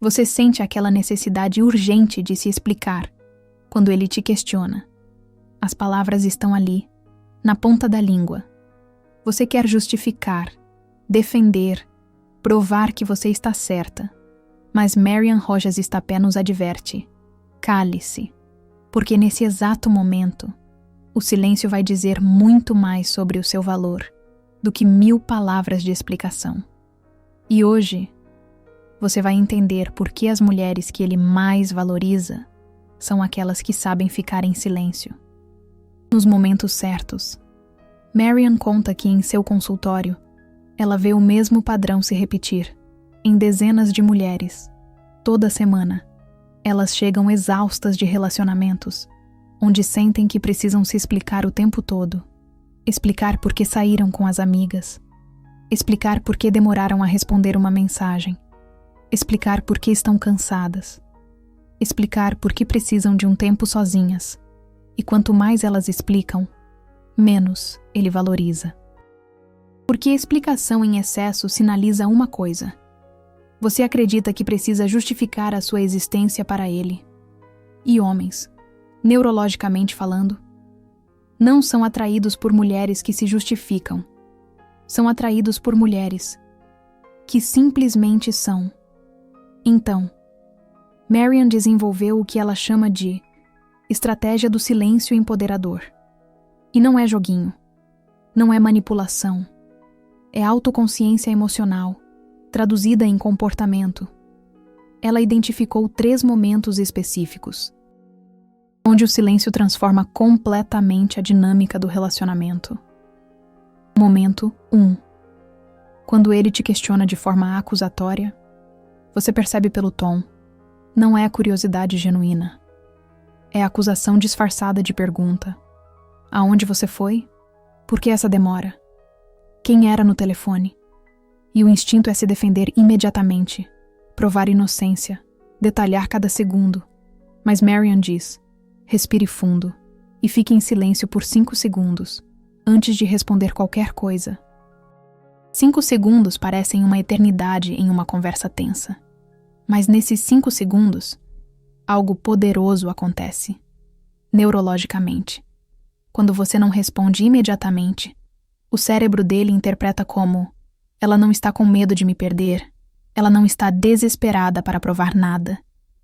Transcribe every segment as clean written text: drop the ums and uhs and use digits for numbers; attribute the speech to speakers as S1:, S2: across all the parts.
S1: Você sente aquela necessidade urgente de se explicar quando ele te questiona. As palavras estão ali, na ponta da língua. Você quer justificar, defender, provar que você está certa. Mas Marian Rojas Estapé nos adverte: cale-se, porque nesse exato momento, o silêncio vai dizer muito mais sobre o seu valor do que 1000 palavras de explicação. E hoje, você vai entender por que as mulheres que ele mais valoriza são aquelas que sabem ficar em silêncio. Nos momentos certos, Marian conta que em seu consultório, ela vê o mesmo padrão se repetir em dezenas de mulheres. Toda semana, elas chegam exaustas de relacionamentos, onde sentem que precisam se explicar o tempo todo. Explicar por que saíram com as amigas. Explicar por que demoraram a responder uma mensagem. Explicar por que estão cansadas. Explicar por que precisam de um tempo sozinhas. E quanto mais elas explicam, menos ele valoriza. Porque a explicação em excesso sinaliza uma coisa: você acredita que precisa justificar a sua existência para ele. E homens, neurologicamente falando, não são atraídos por mulheres que se justificam. São atraídos por mulheres que simplesmente são. Então, Marian desenvolveu o que ela chama de estratégia do silêncio empoderador. E não é joguinho, não é manipulação, é autoconsciência emocional, traduzida em comportamento. Ela identificou 3 momentos específicos, onde o silêncio transforma completamente a dinâmica do relacionamento. Momento 1. Quando ele te questiona de forma acusatória, você percebe pelo tom, não é a curiosidade genuína. É a acusação disfarçada de pergunta. Aonde você foi? Por que essa demora? Quem era no telefone? E o instinto é se defender imediatamente, provar inocência, detalhar cada segundo. Mas Marian diz: respire fundo e fique em silêncio por 5 segundos, antes de responder qualquer coisa. 5 segundos parecem uma eternidade em uma conversa tensa. Mas nesses 5 segundos, algo poderoso acontece. Neurologicamente. Quando você não responde imediatamente, o cérebro dele interpreta como: ela não está com medo de me perder, ela não está desesperada para provar nada.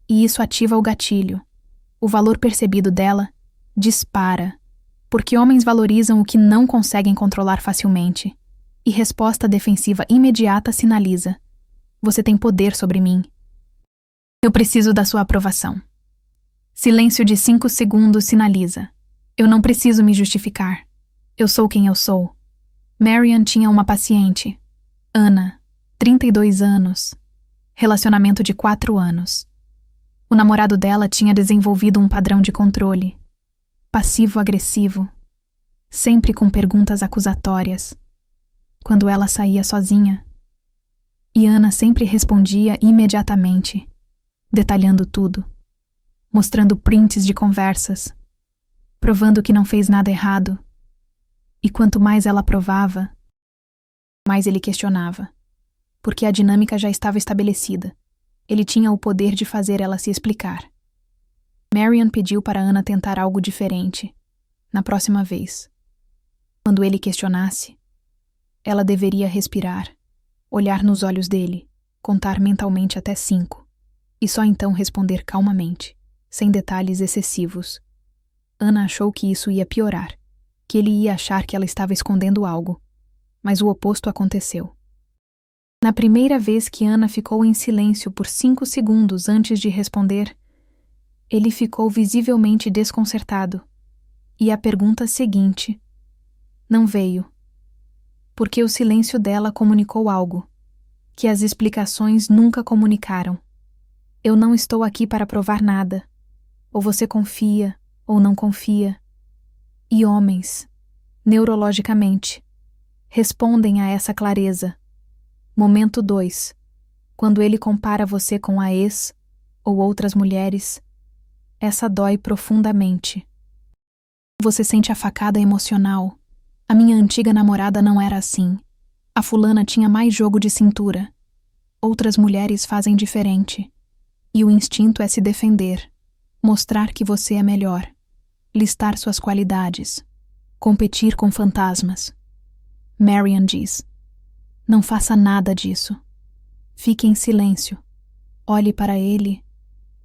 S1: E isso ativa o gatilho. O valor percebido dela dispara, porque homens valorizam o que não conseguem controlar facilmente. E resposta defensiva imediata sinaliza: você tem poder sobre mim. Eu preciso da sua aprovação. Silêncio de 5 segundos sinaliza: eu não preciso me justificar. Eu sou quem eu sou. Marian tinha uma paciente, Ana, 32 anos, relacionamento de 4 anos. O namorado dela tinha desenvolvido um padrão de controle, passivo-agressivo, sempre com perguntas acusatórias, quando ela saía sozinha. E Ana sempre respondia imediatamente, detalhando tudo, mostrando prints de conversas, provando que não fez nada errado. E quanto mais ela provava, mais ele questionava, porque a dinâmica já estava estabelecida. Ele tinha o poder de fazer ela se explicar. Marian pediu para Ana tentar algo diferente, na próxima vez. Quando ele questionasse, ela deveria respirar, olhar nos olhos dele, contar mentalmente até 5, e só então responder calmamente, sem detalhes excessivos. Ana achou que isso ia piorar, que ele ia achar que ela estava escondendo algo, mas o oposto aconteceu. Na primeira vez que Ana ficou em silêncio por 5 segundos antes de responder, ele ficou visivelmente desconcertado, e a pergunta seguinte não veio, porque o silêncio dela comunicou algo que as explicações nunca comunicaram. Eu não estou aqui para provar nada. Ou você confia, ou não confia. E homens, neurologicamente, respondem a essa clareza. Momento 2. Quando ele compara você com a ex ou outras mulheres, essa dói profundamente. Você sente a facada emocional. A minha antiga namorada não era assim. A fulana tinha mais jogo de cintura. Outras mulheres fazem diferente. E o instinto é se defender, mostrar que você é melhor, listar suas qualidades, competir com fantasmas. Marian diz: não faça nada disso. Fique em silêncio, olhe para ele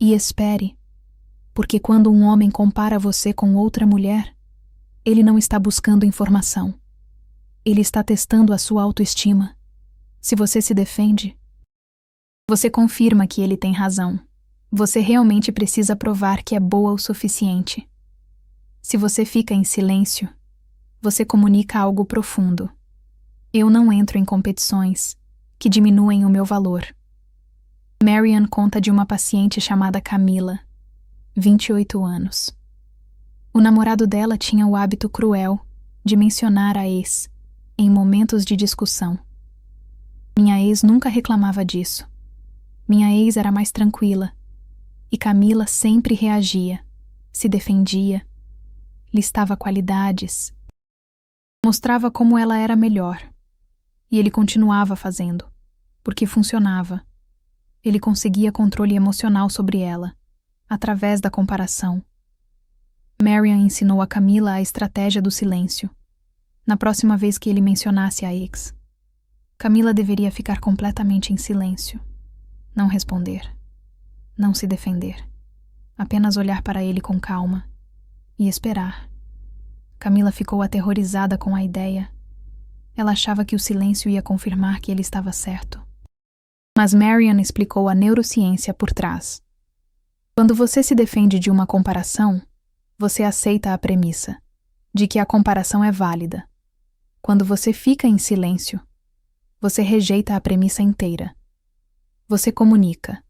S1: e espere, porque quando um homem compara você com outra mulher, ele não está buscando informação. Ele está testando a sua autoestima. Se você se defende, você confirma que ele tem razão. Você realmente precisa provar que é boa o suficiente. Se você fica em silêncio, você comunica algo profundo. Eu não entro em competições que diminuem o meu valor. Marian conta de uma paciente chamada Camila, 28 anos. O namorado dela tinha o hábito cruel de mencionar a ex em momentos de discussão. Minha ex nunca reclamava disso. Minha ex era mais tranquila, e Camila sempre reagia, se defendia, listava qualidades, mostrava como ela era melhor. E ele continuava fazendo, porque funcionava. Ele conseguia controle emocional sobre ela, através da comparação. Marian ensinou a Camila a estratégia do silêncio. Na próxima vez que ele mencionasse a ex, Camila deveria ficar completamente em silêncio, não responder, não se defender, apenas olhar para ele com calma e esperar. Camila ficou aterrorizada com a ideia. Ela achava que o silêncio ia confirmar que ele estava certo. Mas Marian explicou a neurociência por trás. Quando você se defende de uma comparação, você aceita a premissa de que a comparação é válida. Quando você fica em silêncio, você rejeita a premissa inteira. Você comunica: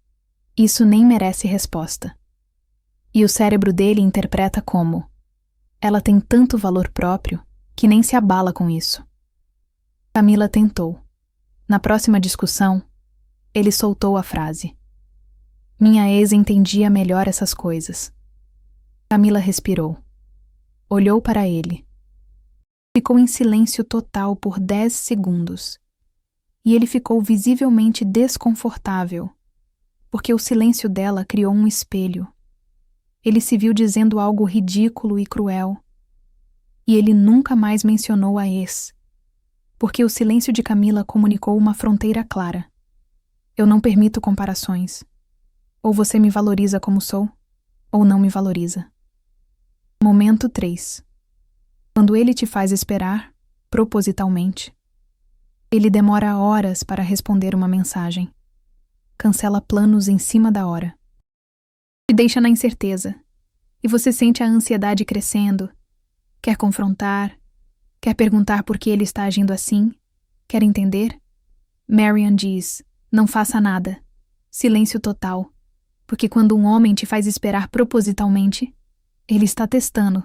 S1: isso nem merece resposta. E o cérebro dele interpreta como: ela tem tanto valor próprio que nem se abala com isso. Camila tentou. Na próxima discussão, ele soltou a frase: minha ex entendia melhor essas coisas. Camila respirou. Olhou para ele. Ficou em silêncio total por 10 segundos. E ele ficou visivelmente desconfortável, porque o silêncio dela criou um espelho. Ele se viu dizendo algo ridículo e cruel. E ele nunca mais mencionou a ex, porque o silêncio de Camila comunicou uma fronteira clara. Eu não permito comparações. Ou você me valoriza como sou, ou não me valoriza. Momento 3. Quando ele te faz esperar, propositalmente, ele demora horas para responder uma mensagem. Cancela planos em cima da hora. Te deixa na incerteza, e você sente a ansiedade crescendo. Quer confrontar? Quer perguntar por que ele está agindo assim? Quer entender? Marian diz: não faça nada. Silêncio total. Porque quando um homem te faz esperar propositalmente, ele está testando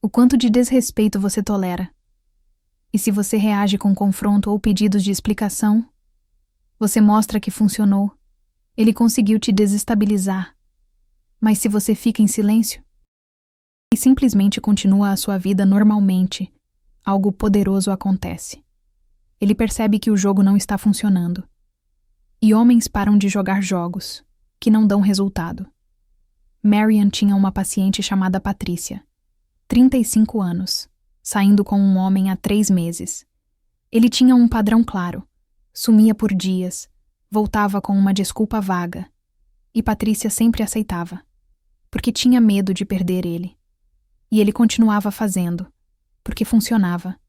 S1: o quanto de desrespeito você tolera. E se você reage com confronto ou pedidos de explicação, você mostra que funcionou. Ele conseguiu te desestabilizar. Mas se você fica em silêncio e simplesmente continua a sua vida normalmente, algo poderoso acontece. Ele percebe que o jogo não está funcionando. E homens param de jogar jogos que não dão resultado. Marian tinha uma paciente chamada Patrícia, 35 anos, saindo com um homem há 3 meses. Ele tinha um padrão claro, sumia por dias, voltava com uma desculpa vaga, e Patrícia sempre aceitava, porque tinha medo de perder ele. E ele continuava fazendo, porque funcionava.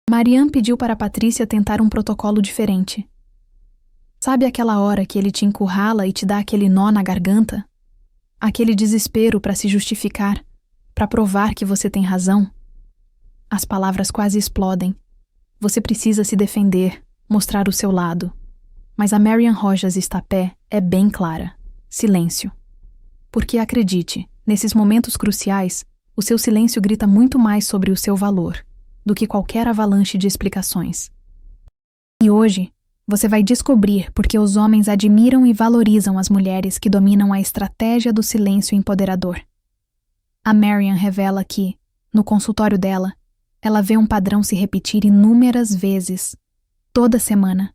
S1: Marian pediu para Patrícia tentar um protocolo diferente. Sabe aquela hora que ele te encurrala e te dá aquele nó na garganta? Aquele desespero para se justificar, para provar que você tem razão? As palavras quase explodem. Você precisa se defender, mostrar o seu lado. Mas a Marian Rojas Estapé é bem clara. Silêncio. Porque acredite, nesses momentos cruciais, o seu silêncio grita muito mais sobre o seu valor do que qualquer avalanche de explicações. E hoje, você vai descobrir porque os homens admiram e valorizam as mulheres que dominam a estratégia do silêncio empoderador. A Marian revela que, no consultório dela, ela vê um padrão se repetir inúmeras vezes, toda semana.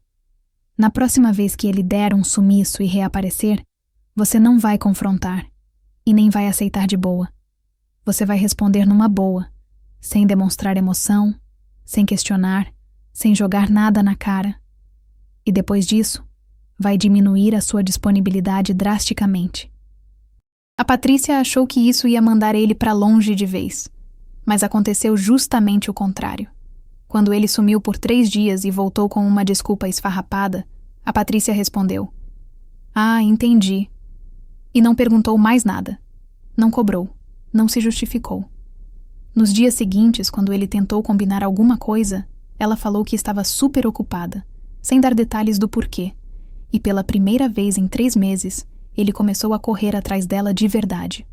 S1: Na próxima vez que ele der um sumiço e reaparecer, Você não vai confrontar e nem vai aceitar de boa. Você vai responder numa boa, sem demonstrar emoção, sem questionar, sem jogar nada na cara. E depois disso, vai diminuir a sua disponibilidade drasticamente. A Patrícia achou que isso ia mandar ele para longe de vez, mas aconteceu justamente o contrário. Quando ele sumiu por 3 dias e voltou com uma desculpa esfarrapada, a Patrícia respondeu: "Ah, entendi." E não perguntou mais nada. Não cobrou. Não se justificou. Nos dias seguintes, quando ele tentou combinar alguma coisa, ela falou que estava super ocupada, sem dar detalhes do porquê. E pela primeira vez em 3 meses, ele começou a correr atrás dela de verdade.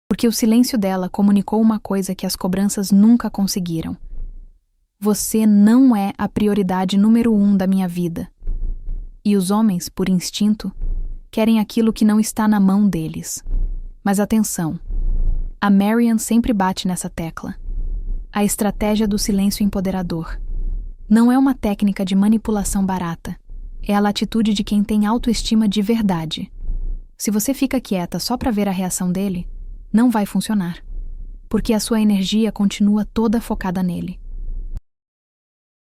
S1: Porque o silêncio dela comunicou uma coisa que as cobranças nunca conseguiram. Você não é a prioridade número 1 da minha vida. E os homens, por instinto, querem aquilo que não está na mão deles. Mas atenção, a Marian sempre bate nessa tecla. A estratégia do silêncio empoderador. Não é uma técnica de manipulação barata. É a atitude de quem tem autoestima de verdade. Se você fica quieta só para ver a reação dele, não vai funcionar. Porque a sua energia continua toda focada nele.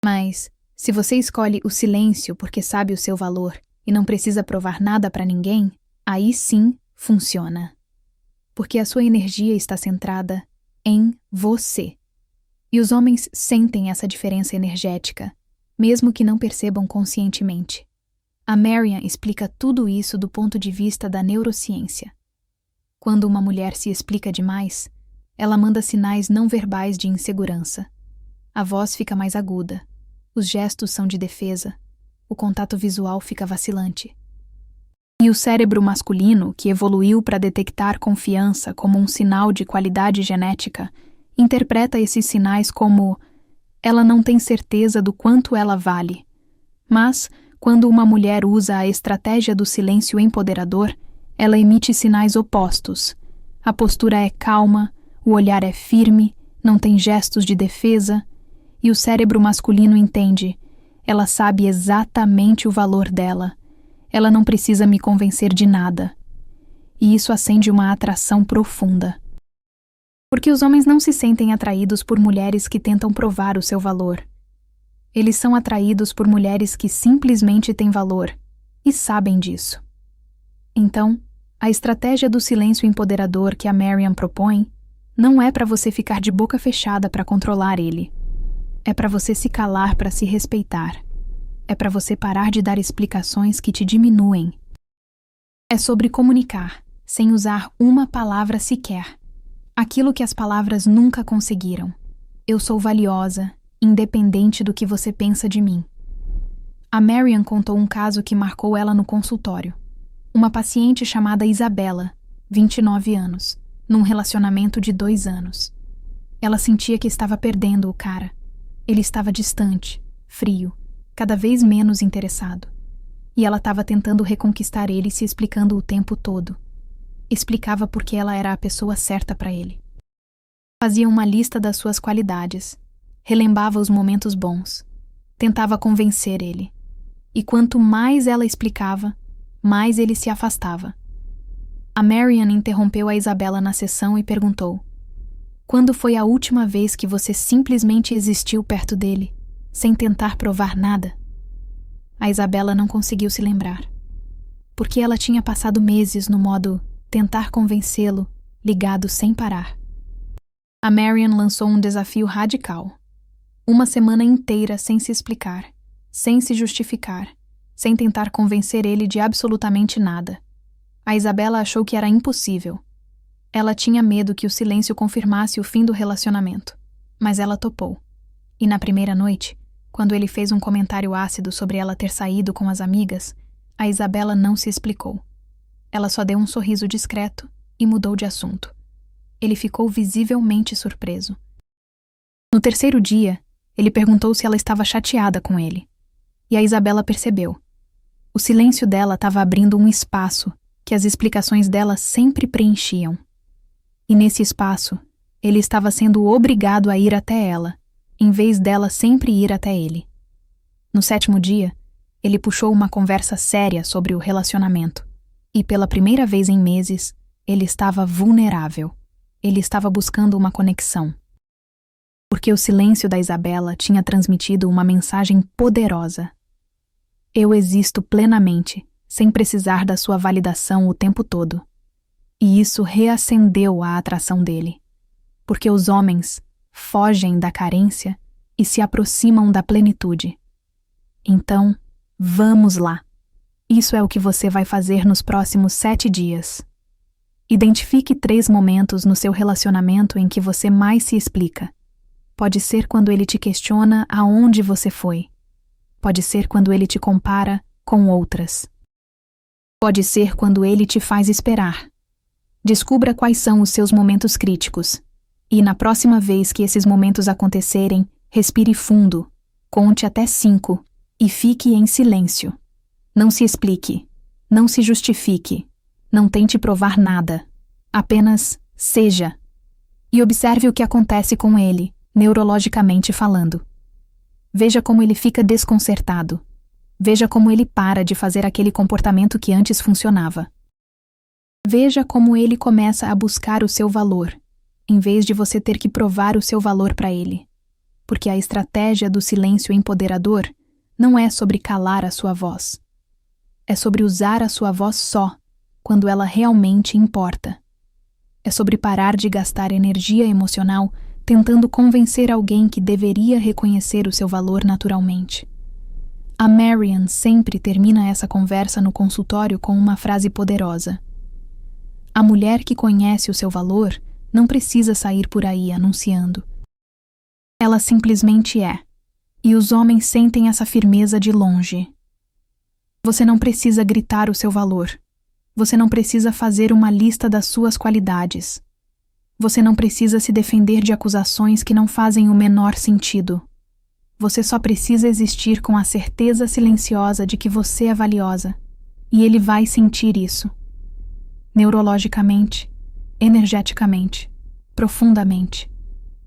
S1: Mas, se você escolhe o silêncio porque sabe o seu valor e não precisa provar nada para ninguém, aí sim funciona. Porque a sua energia está centrada em você. E os homens sentem essa diferença energética, mesmo que não percebam conscientemente. A Marian explica tudo isso do ponto de vista da neurociência. Quando uma mulher se explica demais, ela manda sinais não verbais de insegurança. A voz fica mais aguda, os gestos são de defesa, o contato visual fica vacilante. E o cérebro masculino, que evoluiu para detectar confiança como um sinal de qualidade genética, interpreta esses sinais como: ela não tem certeza do quanto ela vale. Mas, quando uma mulher usa a estratégia do silêncio empoderador, ela emite sinais opostos. A postura é calma, o olhar é firme, não tem gestos de defesa, e o cérebro masculino entende: ela sabe exatamente o valor dela. Ela não precisa me convencer de nada. E isso acende uma atração profunda. Porque os homens não se sentem atraídos por mulheres que tentam provar o seu valor. Eles são atraídos por mulheres que simplesmente têm valor e sabem disso. Então, a estratégia do silêncio empoderador que a Marian propõe não é para você ficar de boca fechada para controlar ele. É para você se calar para se respeitar. É para você parar de dar explicações que te diminuem. É sobre comunicar, sem usar uma palavra sequer. Aquilo que as palavras nunca conseguiram. Eu sou valiosa, independente do que você pensa de mim. A Marian contou um caso que marcou ela no consultório. Uma paciente chamada Isabela, 29 anos, num relacionamento de 2 anos. Ela sentia que estava perdendo o cara. Ele estava distante, frio, cada vez menos interessado. E ela estava tentando reconquistar ele se explicando o tempo todo. Explicava porque ela era a pessoa certa para ele. Fazia uma lista das suas qualidades. Relembava os momentos bons. Tentava convencer ele. E quanto mais ela explicava, mais ele se afastava. A Marian interrompeu a Isabela na sessão e perguntou: "Quando foi a última vez que você simplesmente existiu perto dele, sem tentar provar nada?" A Isabela não conseguiu se lembrar. Porque ela tinha passado meses no modo tentar convencê-lo, ligado sem parar. A Marian lançou um desafio radical. Uma semana inteira sem se explicar, sem se justificar, sem tentar convencer ele de absolutamente nada. A Isabela achou que era impossível. Ela tinha medo que o silêncio confirmasse o fim do relacionamento, mas ela topou. E na primeira noite, quando ele fez um comentário ácido sobre ela ter saído com as amigas, a Isabela não se explicou. Ela só deu um sorriso discreto e mudou de assunto. Ele ficou visivelmente surpreso. No terceiro dia, ele perguntou se ela estava chateada com ele. E a Isabela percebeu. O silêncio dela estava abrindo um espaço que as explicações dela sempre preenchiam. E nesse espaço, ele estava sendo obrigado a ir até ela, em vez dela sempre ir até ele. No 7º dia, ele puxou uma conversa séria sobre o relacionamento. E pela primeira vez em meses, ele estava vulnerável. Ele estava buscando uma conexão. Porque o silêncio da Isabela tinha transmitido uma mensagem poderosa. Eu existo plenamente, sem precisar da sua validação o tempo todo. E isso reacendeu a atração dele. Porque os homens fogem da carência e se aproximam da plenitude. Então, vamos lá. Isso é o que você vai fazer nos próximos 7 dias. Identifique 3 momentos no seu relacionamento em que você mais se explica. Pode ser quando ele te questiona aonde você foi. Pode ser quando ele te compara com outras. Pode ser quando ele te faz esperar. Descubra quais são os seus momentos críticos. E na próxima vez que esses momentos acontecerem, respire fundo, conte até 5 e fique em silêncio. Não se explique, não se justifique, não tente provar nada. Apenas seja. E observe o que acontece com ele, neurologicamente falando. Veja como ele fica desconcertado. Veja como ele para de fazer aquele comportamento que antes funcionava. Veja como ele começa a buscar o seu valor, em vez de você ter que provar o seu valor para ele. Porque a estratégia do silêncio empoderador não é sobre calar a sua voz. É sobre usar a sua voz só, quando ela realmente importa. É sobre parar de gastar energia emocional tentando convencer alguém que deveria reconhecer o seu valor naturalmente. A Marian sempre termina essa conversa no consultório com uma frase poderosa. A mulher que conhece o seu valor não precisa sair por aí anunciando. Ela simplesmente é. E os homens sentem essa firmeza de longe. Você não precisa gritar o seu valor. Você não precisa fazer uma lista das suas qualidades. Você não precisa se defender de acusações que não fazem o menor sentido. Você só precisa existir com a certeza silenciosa de que você é valiosa. E ele vai sentir isso. Neurologicamente, energeticamente, profundamente.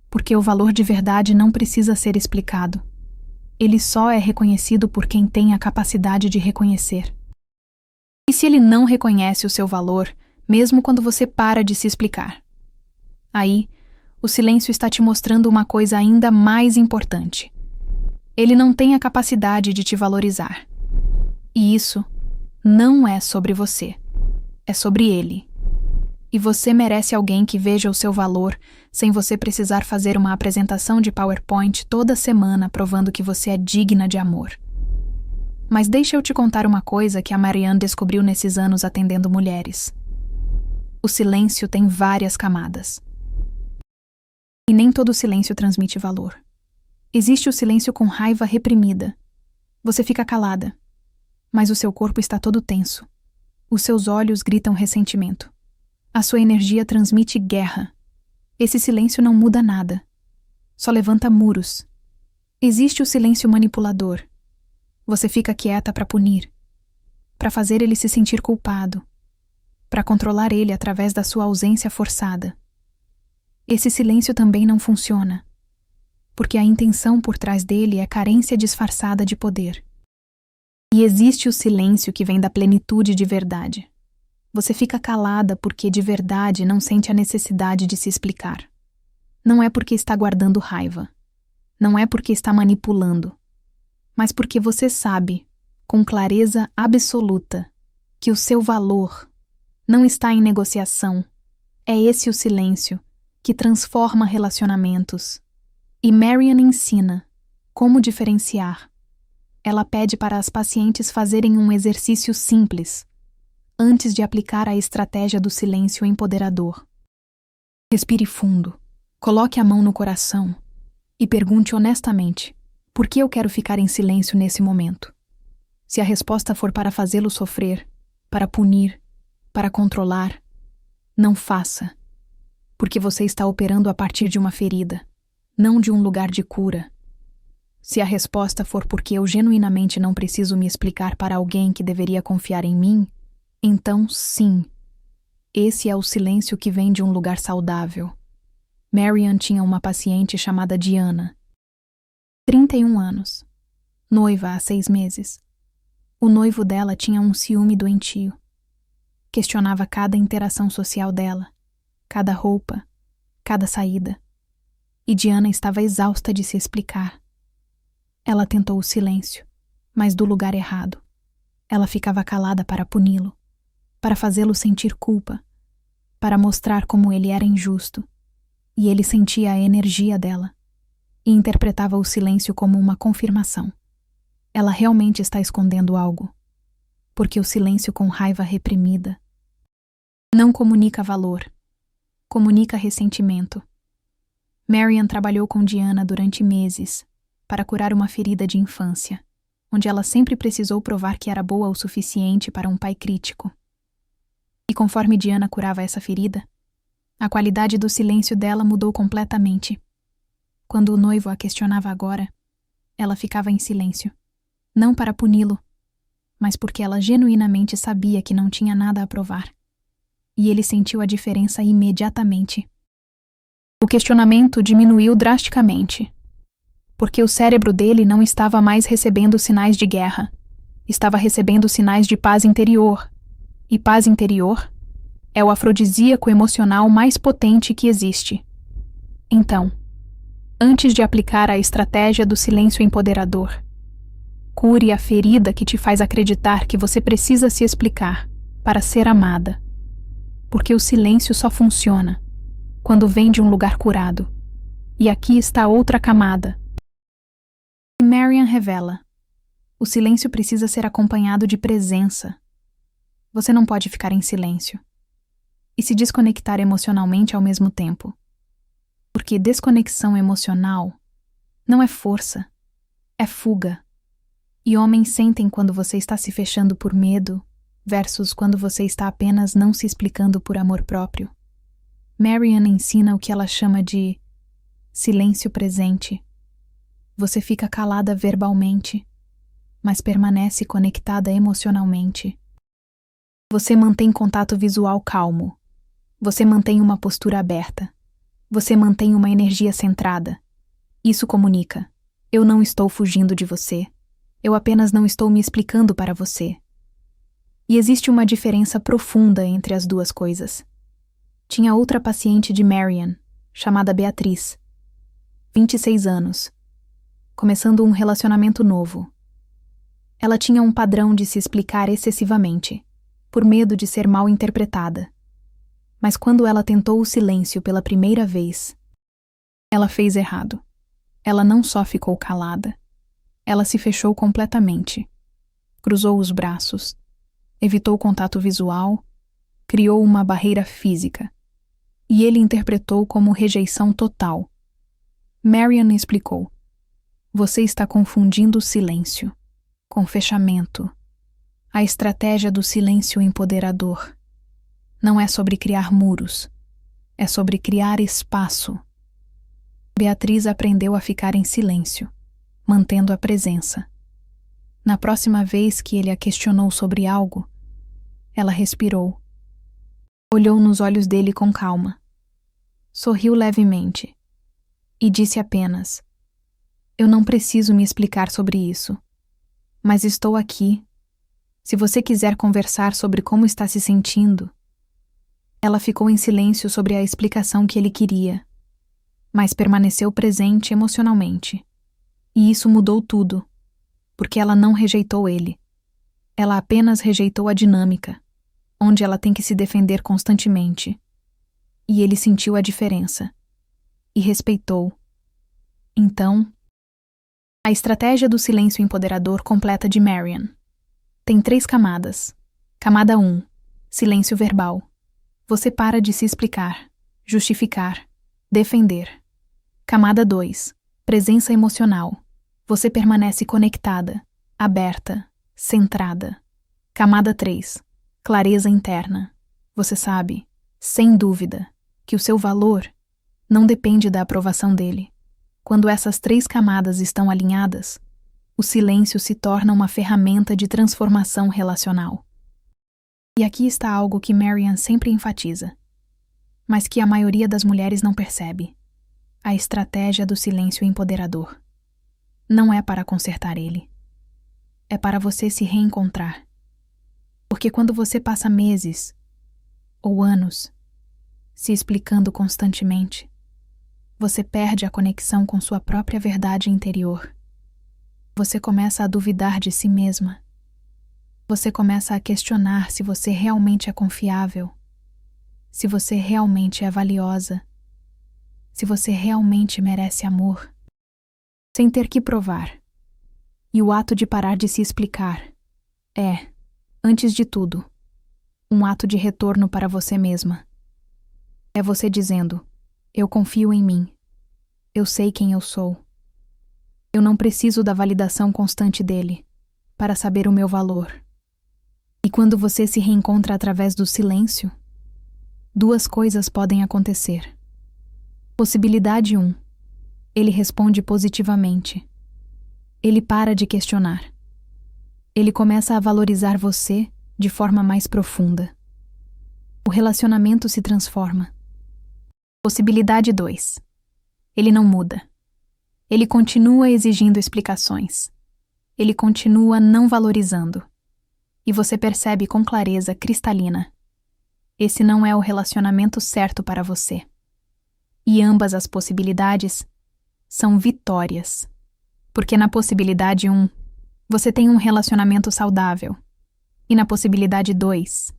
S1: Porque o valor de verdade não precisa ser explicado. Ele só é reconhecido por quem tem a capacidade de reconhecer. E se ele não reconhece o seu valor, mesmo quando você para de se explicar? Aí, o silêncio está te mostrando uma coisa ainda mais importante. Ele não tem a capacidade de te valorizar. E isso não é sobre você. É sobre ele. E você merece alguém que veja o seu valor sem você precisar fazer uma apresentação de PowerPoint toda semana provando que você é digna de amor. Mas deixa eu te contar uma coisa que a Marianne descobriu nesses anos atendendo mulheres. O silêncio tem várias camadas. E nem todo silêncio transmite valor. Existe o silêncio com raiva reprimida. Você fica calada, mas o seu corpo está todo tenso. Os seus olhos gritam ressentimento. A sua energia transmite guerra. Esse silêncio não muda nada. Só levanta muros. Existe o silêncio manipulador. Você fica quieta para punir, para fazer ele se sentir culpado, para controlar ele através da sua ausência forçada. Esse silêncio também não funciona, porque a intenção por trás dele é carência disfarçada de poder. E existe o silêncio que vem da plenitude de verdade. Você fica calada porque de verdade não sente a necessidade de se explicar. Não é porque está guardando raiva. Não é porque está manipulando. Mas porque você sabe, com clareza absoluta, que o seu valor não está em negociação. É esse o silêncio que transforma relacionamentos. E Marianne ensina como diferenciar. Ela pede para as pacientes fazerem um exercício simples, antes de aplicar a estratégia do silêncio empoderador. Respire fundo, coloque a mão no coração e pergunte honestamente: por que eu quero ficar em silêncio nesse momento? Se a resposta for para fazê-lo sofrer, para punir, para controlar, não faça, porque você está operando a partir de uma ferida, não de um lugar de cura. Se a resposta for porque eu genuinamente não preciso me explicar para alguém que deveria confiar em mim, então sim, esse é o silêncio que vem de um lugar saudável. Marianne tinha uma paciente chamada Diana, 31 anos, noiva há 6 meses. O noivo dela tinha um ciúme doentio. Questionava cada interação social dela, cada roupa, cada saída. E Diana estava exausta de se explicar. Ela tentou o silêncio, mas do lugar errado. Ela ficava calada para puni-lo, para fazê-lo sentir culpa, para mostrar como ele era injusto. E ele sentia a energia dela e interpretava o silêncio como uma confirmação. Ela realmente está escondendo algo, porque o silêncio com raiva reprimida não comunica valor, comunica ressentimento. Marian trabalhou com Diana durante meses para curar uma ferida de infância, onde ela sempre precisou provar que era boa o suficiente para um pai crítico. E conforme Diana curava essa ferida, a qualidade do silêncio dela mudou completamente. Quando o noivo a questionava agora, ela ficava em silêncio, não para puni-lo, mas porque ela genuinamente sabia que não tinha nada a provar. E ele sentiu a diferença imediatamente. O questionamento diminuiu drasticamente, porque o cérebro dele não estava mais recebendo sinais de guerra, estava recebendo sinais de paz interior, e paz interior é o afrodisíaco emocional mais potente que existe. Então, antes de aplicar a estratégia do silêncio empoderador, cure a ferida que te faz acreditar que você precisa se explicar para ser amada, porque o silêncio só funciona quando vem de um lugar curado. E aqui está outra camada. Marian revela: o silêncio precisa ser acompanhado de presença. Você não pode ficar em silêncio e se desconectar emocionalmente ao mesmo tempo. Porque desconexão emocional não é força, é fuga. E homens sentem quando você está se fechando por medo versus quando você está apenas não se explicando por amor próprio. Marian ensina o que ela chama de silêncio presente. Você fica calada verbalmente, mas permanece conectada emocionalmente. Você mantém contato visual calmo. Você mantém uma postura aberta. Você mantém uma energia centrada. Isso comunica: eu não estou fugindo de você. Eu apenas não estou me explicando para você. E existe uma diferença profunda entre as duas coisas. Tinha outra paciente de Marian, chamada Beatriz, 26 anos, começando um relacionamento novo. Ela tinha um padrão de se explicar excessivamente, por medo de ser mal interpretada. Mas quando ela tentou o silêncio pela primeira vez, ela fez errado. Ela não só ficou calada, ela se fechou completamente, cruzou os braços, evitou contato visual, criou uma barreira física, e ele interpretou como rejeição total. Marian explicou: você está confundindo o silêncio com fechamento. A estratégia do silêncio empoderador não é sobre criar muros, é sobre criar espaço. Beatriz aprendeu a ficar em silêncio, mantendo a presença. Na próxima vez que ele a questionou sobre algo, ela respirou. Olhou nos olhos dele com calma. Sorriu levemente e disse apenas: eu não preciso me explicar sobre isso, mas estou aqui. Se você quiser conversar sobre como está se sentindo. Ela ficou em silêncio sobre a explicação que ele queria, mas permaneceu presente emocionalmente. E isso mudou tudo, porque ela não rejeitou ele. Ela apenas rejeitou a dinâmica, onde ela tem que se defender constantemente. E ele sentiu a diferença. E respeitou. Então, a estratégia do silêncio empoderador completa de Marian tem 3 camadas. Camada 1. Silêncio verbal. Você para de se explicar, justificar, defender. Camada 2. Presença emocional. Você permanece conectada, aberta, centrada. Camada 3. Clareza interna. Você sabe, sem dúvida, que o seu valor não depende da aprovação dele. Quando essas 3 camadas estão alinhadas, o silêncio se torna uma ferramenta de transformação relacional. E aqui está algo que Marian sempre enfatiza, mas que a maioria das mulheres não percebe: a estratégia do silêncio empoderador. Não é para consertar ele. É para você se reencontrar. Porque quando você passa meses ou anos, se explicando constantemente, você perde a conexão com sua própria verdade interior. Você começa a duvidar de si mesma. Você começa a questionar se você realmente é confiável, se você realmente é valiosa, se você realmente merece amor, sem ter que provar. E o ato de parar de se explicar é, antes de tudo, um ato de retorno para você mesma. É você dizendo: eu confio em mim. Eu sei quem eu sou. Eu não preciso da validação constante dele para saber o meu valor. E quando você se reencontra através do silêncio, duas coisas podem acontecer. Possibilidade 1. Ele responde positivamente. Ele para de questionar. Ele começa a valorizar você de forma mais profunda. O relacionamento se transforma. Possibilidade 2. Ele não muda. Ele continua exigindo explicações. Ele continua não valorizando. E você percebe com clareza cristalina: esse não é o relacionamento certo para você. E ambas as possibilidades são vitórias. Porque na possibilidade 1, você tem um relacionamento saudável. E na possibilidade 2,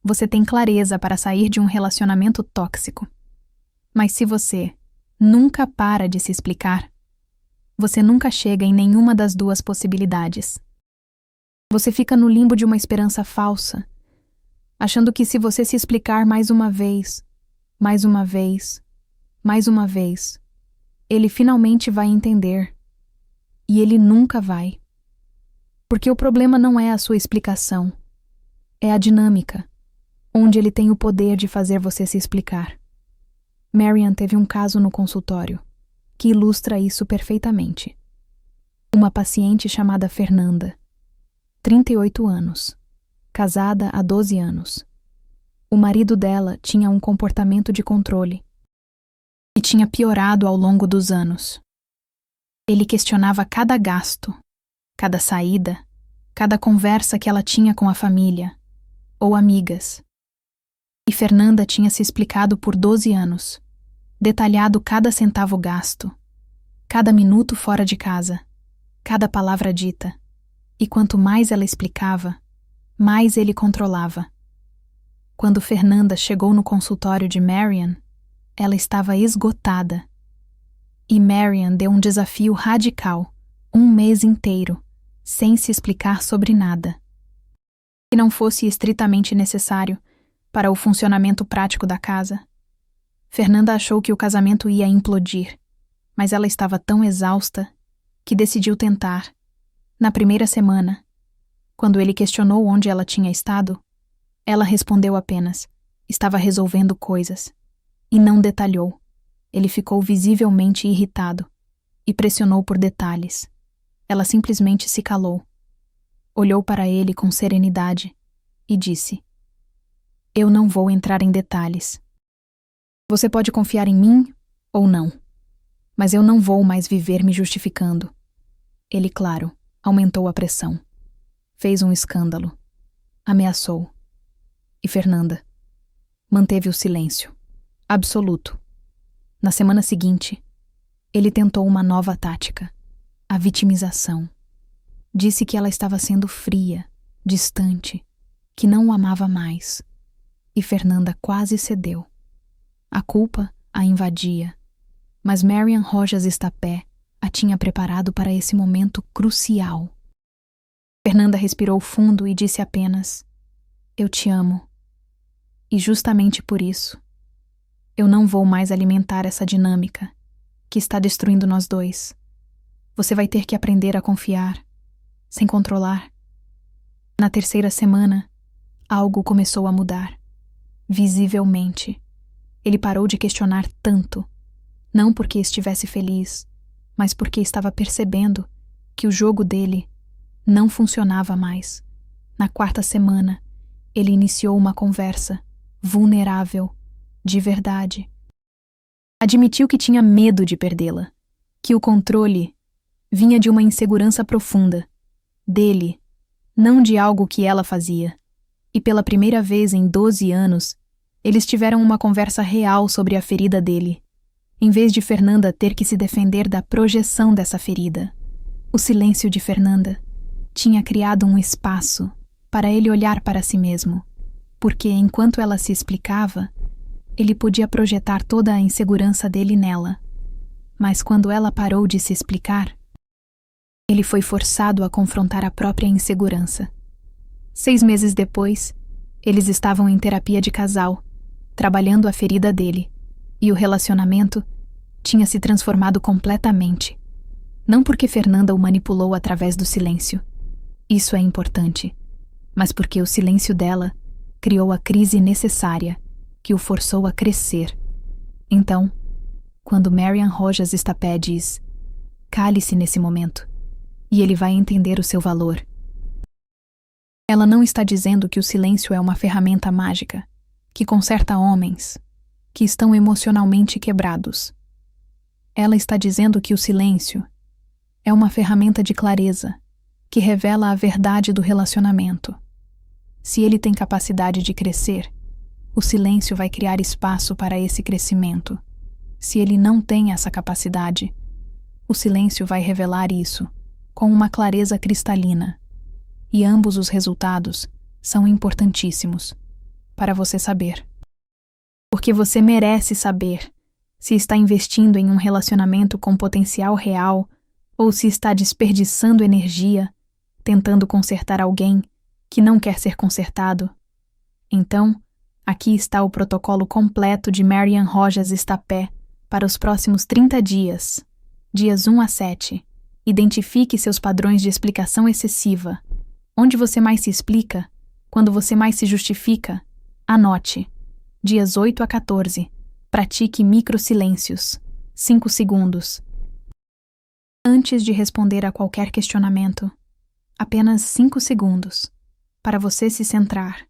S1: você tem clareza para sair de um relacionamento tóxico. Mas se você nunca para de se explicar, você nunca chega em nenhuma das duas possibilidades. Você fica no limbo de uma esperança falsa, achando que se você se explicar mais uma vez, mais uma vez, mais uma vez, ele finalmente vai entender. E ele nunca vai. Porque o problema não é a sua explicação, é a dinâmica, onde ele tem o poder de fazer você se explicar. Marian teve um caso no consultório que ilustra isso perfeitamente. Uma paciente chamada Fernanda, 38 anos, casada há 12 anos. O marido dela tinha um comportamento de controle e tinha piorado ao longo dos anos. Ele questionava cada gasto, cada saída, cada conversa que ela tinha com a família ou amigas. E Fernanda tinha se explicado por 12 anos, detalhado cada centavo gasto, cada minuto fora de casa, cada palavra dita. E quanto mais ela explicava, mais ele controlava. Quando Fernanda chegou no consultório de Marian, ela estava esgotada. E Marian deu um desafio radical, 1 mês inteiro, sem se explicar sobre nada. Que não fosse estritamente necessário para o funcionamento prático da casa. Fernanda achou que o casamento ia implodir, mas ela estava tão exausta que decidiu tentar. Na primeira semana, quando ele questionou onde ela tinha estado, ela respondeu apenas: estava resolvendo coisas, e não detalhou. Ele ficou visivelmente irritado e pressionou por detalhes. Ela simplesmente se calou, olhou para ele com serenidade e disse: eu não vou entrar em detalhes. Você pode confiar em mim ou não, mas eu não vou mais viver me justificando. Ele, claro, aumentou a pressão. Fez um escândalo. Ameaçou. E Fernanda manteve o silêncio absoluto. Na semana seguinte, ele tentou uma nova tática, a vitimização. Disse que ela estava sendo fria, distante, que não o amava mais. E Fernanda quase cedeu. A culpa a invadia, mas Marian Rojas Estapé a tinha preparado para esse momento crucial. Fernanda respirou fundo e disse apenas: eu te amo. E justamente por isso, eu não vou mais alimentar essa dinâmica que está destruindo nós dois. Você vai ter que aprender a confiar, sem controlar. Na terceira semana, algo começou a mudar. Visivelmente. Ele parou de questionar tanto, não porque estivesse feliz, mas porque estava percebendo que o jogo dele não funcionava mais. Na quarta semana, ele iniciou uma conversa vulnerável, de verdade. Admitiu que tinha medo de perdê-la, que o controle vinha de uma insegurança profunda, dele, não de algo que ela fazia. E pela primeira vez em 12 anos, Eles tiveram uma conversa real sobre a ferida dele, em vez de Fernanda ter que se defender da projeção dessa ferida. O silêncio de Fernanda tinha criado um espaço para ele olhar para si mesmo, porque enquanto ela se explicava, ele podia projetar toda a insegurança dele nela. Mas quando ela parou de se explicar, ele foi forçado a confrontar a própria insegurança. 6 meses depois, eles estavam em terapia de casal, trabalhando a ferida dele, e o relacionamento tinha se transformado completamente. Não porque Fernanda o manipulou através do silêncio. Isso é importante. Mas porque o silêncio dela criou a crise necessária que o forçou a crescer. Então, quando Marian Rojas Estapé diz: cale-se nesse momento, e ele vai entender o seu valor. Ela não está dizendo que o silêncio é uma ferramenta mágica, que conserta homens que estão emocionalmente quebrados. Ela está dizendo que o silêncio é uma ferramenta de clareza que revela a verdade do relacionamento. Se ele tem capacidade de crescer, o silêncio vai criar espaço para esse crescimento. Se ele não tem essa capacidade, o silêncio vai revelar isso com uma clareza cristalina. E ambos os resultados são importantíssimos para você saber. Porque você merece saber se está investindo em um relacionamento com potencial real ou se está desperdiçando energia tentando consertar alguém que não quer ser consertado. Então, aqui está o protocolo completo de Marian Rojas Estapé para os próximos 30 dias, dias 1 a 7. Identifique seus padrões de explicação excessiva. Onde você mais se explica? Quando você mais se justifica? Anote. Dias 8 a 14. Pratique microsilêncios. 5 segundos. Antes de responder a qualquer questionamento, apenas 5 segundos, para você se centrar.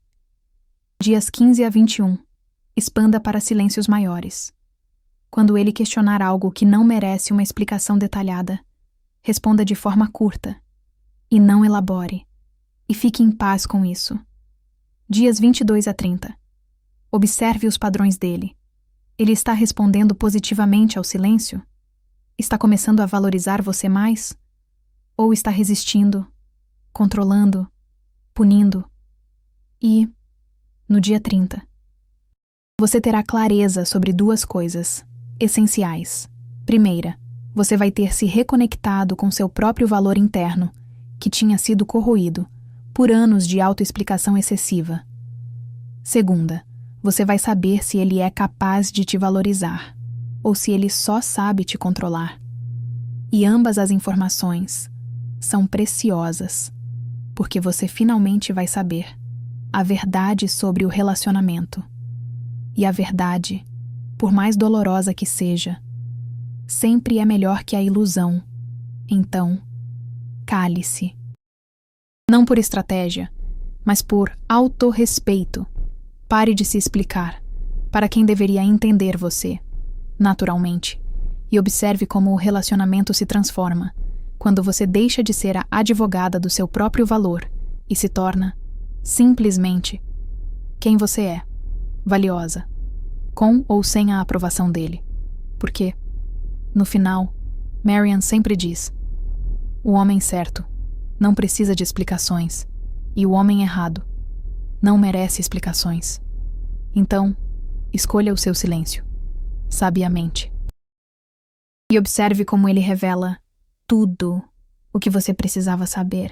S1: Dias 15 a 21. Expanda para silêncios maiores. Quando ele questionar algo que não merece uma explicação detalhada, responda de forma curta e não elabore. E fique em paz com isso. Dias 22 a 30. Observe os padrões dele. Ele está respondendo positivamente ao silêncio? Está começando a valorizar você mais? Ou está resistindo, controlando, punindo? E, no dia 30, você terá clareza sobre 2 coisas essenciais. Primeira, você vai ter se reconectado com seu próprio valor interno, que tinha sido corroído por anos de autoexplicação excessiva. Segunda, você vai saber se ele é capaz de te valorizar, ou se ele só sabe te controlar. E ambas as informações são preciosas, porque você finalmente vai saber a verdade sobre o relacionamento. E a verdade, por mais dolorosa que seja, sempre é melhor que a ilusão. Então, cale-se. Não por estratégia, mas por autorrespeito. Pare de se explicar para quem deveria entender você, naturalmente, e observe como o relacionamento se transforma quando você deixa de ser a advogada do seu próprio valor e se torna, simplesmente, quem você é, valiosa, com ou sem a aprovação dele. Porque, no final, Marian sempre diz: o homem certo não precisa de explicações, e o homem errado não merece explicações. Então, escolha o seu silêncio, sabiamente. E observe como ele revela tudo o que você precisava saber.